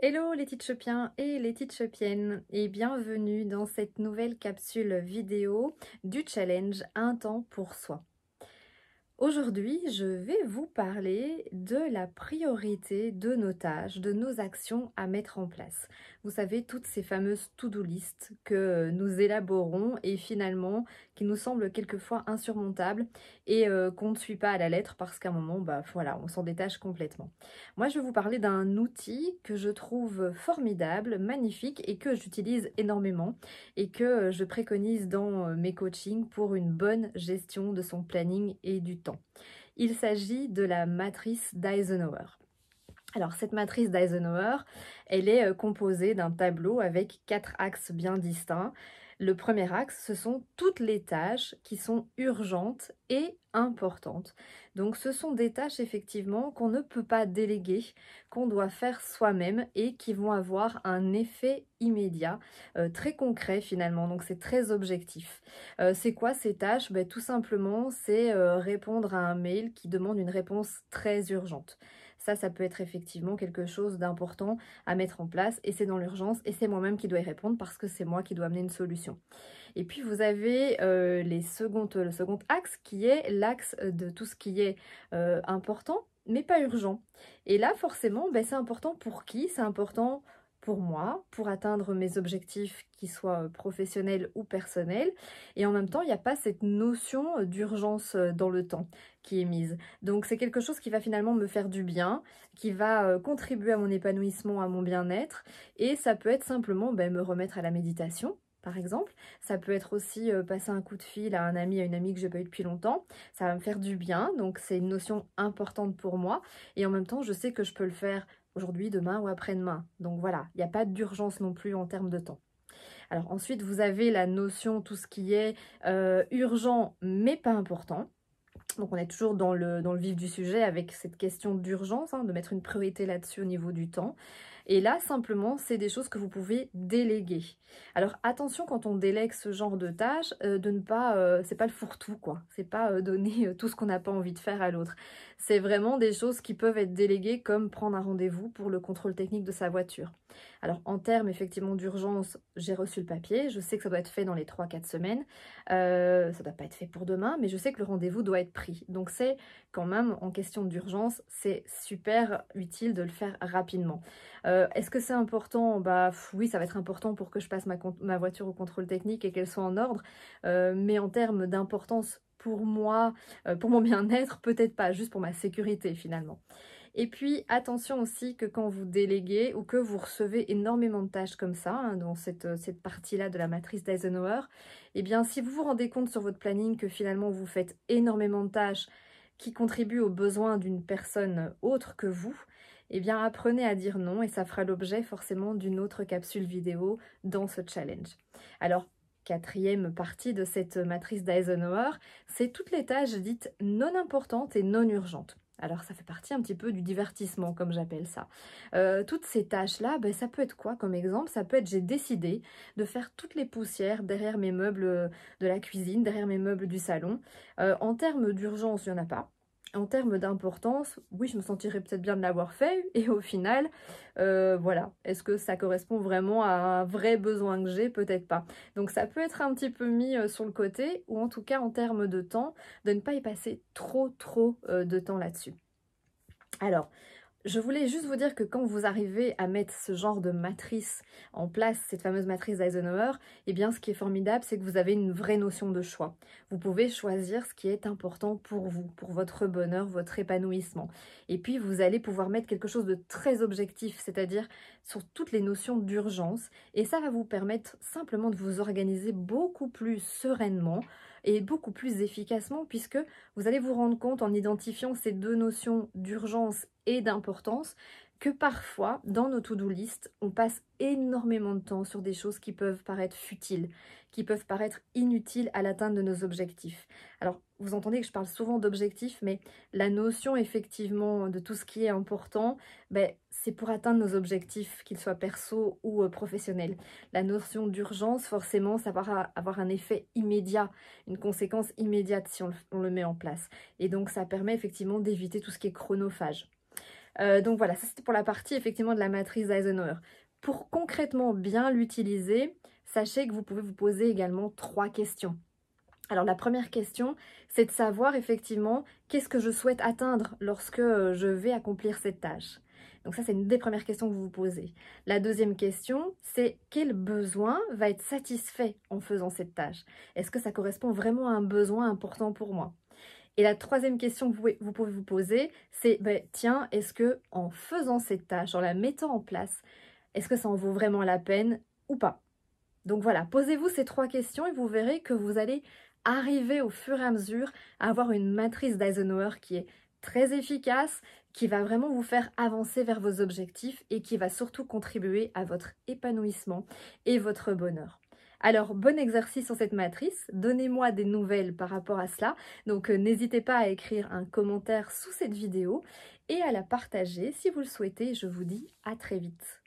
Hello les Teachopiens et les Teachopiennes et bienvenue dans cette nouvelle capsule vidéo du challenge Un temps pour soi. Aujourd'hui, je vais vous parler de la priorité de nos tâches, de nos actions à mettre en place. Vous savez, toutes ces fameuses to-do list que nous élaborons et finalement qui nous semblent quelquefois insurmontables et qu'on ne suit pas à la lettre parce qu'à un moment, voilà, on s'en détache complètement. Moi, je vais vous parler d'un outil que je trouve formidable, magnifique et que j'utilise énormément et que je préconise dans mes coachings pour une bonne gestion de son planning et du temps. Il s'agit de la matrice d'Eisenhower. Alors cette matrice d'Eisenhower, elle est composée d'un tableau avec 4 axes bien distincts. Le premier axe, ce sont toutes les tâches qui sont urgentes et importantes. Donc ce sont des tâches effectivement qu'on ne peut pas déléguer, qu'on doit faire soi-même et qui vont avoir un effet immédiat, très concret finalement, donc c'est très objectif. C'est quoi ces tâches? Tout simplement, c'est répondre à un mail qui demande une réponse très urgente. Ça peut être effectivement quelque chose d'important à mettre en place et c'est dans l'urgence et c'est moi-même qui dois y répondre parce que c'est moi qui dois amener une solution. Et puis vous avez le second axe qui est l'axe de tout ce qui est important mais pas urgent. Et là forcément, c'est important pour qui? C'est important pour moi, pour atteindre mes objectifs qui soient professionnels ou personnels. Et en même temps, il n'y a pas cette notion d'urgence dans le temps qui est mise. Donc c'est quelque chose qui va finalement me faire du bien, qui va contribuer à mon épanouissement, à mon bien-être. Et ça peut être simplement me remettre à la méditation, par exemple. Ça peut être aussi passer un coup de fil à un ami, à une amie que je n'ai pas eu depuis longtemps. Ça va me faire du bien, donc c'est une notion importante pour moi. Et en même temps, je sais que je peux le faire aujourd'hui, demain ou après-demain. Donc voilà, il n'y a pas d'urgence non plus en termes de temps. Alors ensuite, vous avez la notion, tout ce qui est urgent mais pas important. Donc on est toujours dans le vif du sujet avec cette question d'urgence, de mettre une priorité là-dessus au niveau du temps. Et là, simplement, c'est des choses que vous pouvez déléguer. Alors attention quand on délègue ce genre de tâches, de ne pas, c'est pas le fourre-tout quoi. C'est pas donner tout ce qu'on n'a pas envie de faire à l'autre. C'est vraiment des choses qui peuvent être déléguées comme prendre un rendez-vous pour le contrôle technique de sa voiture. Alors en termes effectivement d'urgence, j'ai reçu le papier, je sais que ça doit être fait dans les 3-4 semaines. Ça ne doit pas être fait pour demain, mais je sais que le rendez-vous doit être pris. Donc c'est quand même en question d'urgence, c'est super utile de le faire rapidement. Est-ce que c'est important? Oui, ça va être important pour que je passe ma voiture au contrôle technique et qu'elle soit en ordre. Mais en termes d'importance pour moi, pour mon bien-être, peut-être pas, juste pour ma sécurité finalement. Et puis attention aussi que quand vous déléguez ou que vous recevez énormément de tâches comme ça, dans cette partie-là de la matrice d'Eisenhower, eh bien si vous vous rendez compte sur votre planning que finalement vous faites énormément de tâches qui contribuent aux besoins d'une personne autre que vous, eh bien apprenez à dire non et ça fera l'objet forcément d'une autre capsule vidéo dans ce challenge. Alors, quatrième partie de cette matrice d'Eisenhower, c'est toutes les tâches dites non importantes et non urgentes. Alors ça fait partie un petit peu du divertissement comme j'appelle ça. Toutes ces tâches-là, ça peut être quoi comme exemple? Ça peut être j'ai décidé de faire toutes les poussières derrière mes meubles de la cuisine, derrière mes meubles du salon. En termes d'urgence, il n'y en a pas. En termes d'importance, oui, je me sentirais peut-être bien de l'avoir fait. Et au final, voilà, est-ce que ça correspond vraiment à un vrai besoin que j'ai? Peut-être pas. Donc ça peut être un petit peu mis sur le côté, ou en tout cas en termes de temps, de ne pas y passer trop de temps là-dessus. Alors, je voulais juste vous dire que quand vous arrivez à mettre ce genre de matrice en place, cette fameuse matrice d'Eisenhower, eh bien ce qui est formidable, c'est que vous avez une vraie notion de choix. Vous pouvez choisir ce qui est important pour vous, pour votre bonheur, votre épanouissement. Et puis vous allez pouvoir mettre quelque chose de très objectif, c'est-à-dire sur toutes les notions d'urgence. Et ça va vous permettre simplement de vous organiser beaucoup plus sereinement et beaucoup plus efficacement puisque vous allez vous rendre compte en identifiant ces deux notions d'urgence et d'importance que parfois, dans nos to-do list, on passe énormément de temps sur des choses qui peuvent paraître futiles, qui peuvent paraître inutiles à l'atteinte de nos objectifs. Alors, vous entendez que je parle souvent d'objectifs, mais la notion effectivement de tout ce qui est important, c'est pour atteindre nos objectifs, qu'ils soient perso ou professionnels. La notion d'urgence, forcément, ça va avoir un effet immédiat, une conséquence immédiate si on le met en place. Et donc, ça permet effectivement d'éviter tout ce qui est chronophage. Donc voilà, ça c'était pour la partie effectivement de la matrice d'Eisenhower. Pour concrètement bien l'utiliser, sachez que vous pouvez vous poser également 3 questions. Alors la première question, c'est de savoir effectivement qu'est-ce que je souhaite atteindre lorsque je vais accomplir cette tâche. Donc ça, c'est une des premières questions que vous vous posez. La deuxième question, c'est quel besoin va être satisfait en faisant cette tâche? Est-ce que ça correspond vraiment à un besoin important pour moi? Et la troisième question que vous pouvez vous poser, c'est tiens, est-ce que en faisant cette tâche, en la mettant en place, est-ce que ça en vaut vraiment la peine ou pas? Donc voilà, posez-vous ces 3 questions et vous verrez que vous allez arriver au fur et à mesure à avoir une matrice d'Eisenhower qui est très efficace, qui va vraiment vous faire avancer vers vos objectifs et qui va surtout contribuer à votre épanouissement et votre bonheur. Alors, bon exercice sur cette matrice, donnez-moi des nouvelles par rapport à cela, donc n'hésitez pas à écrire un commentaire sous cette vidéo et à la partager si vous le souhaitez. Je vous dis à très vite.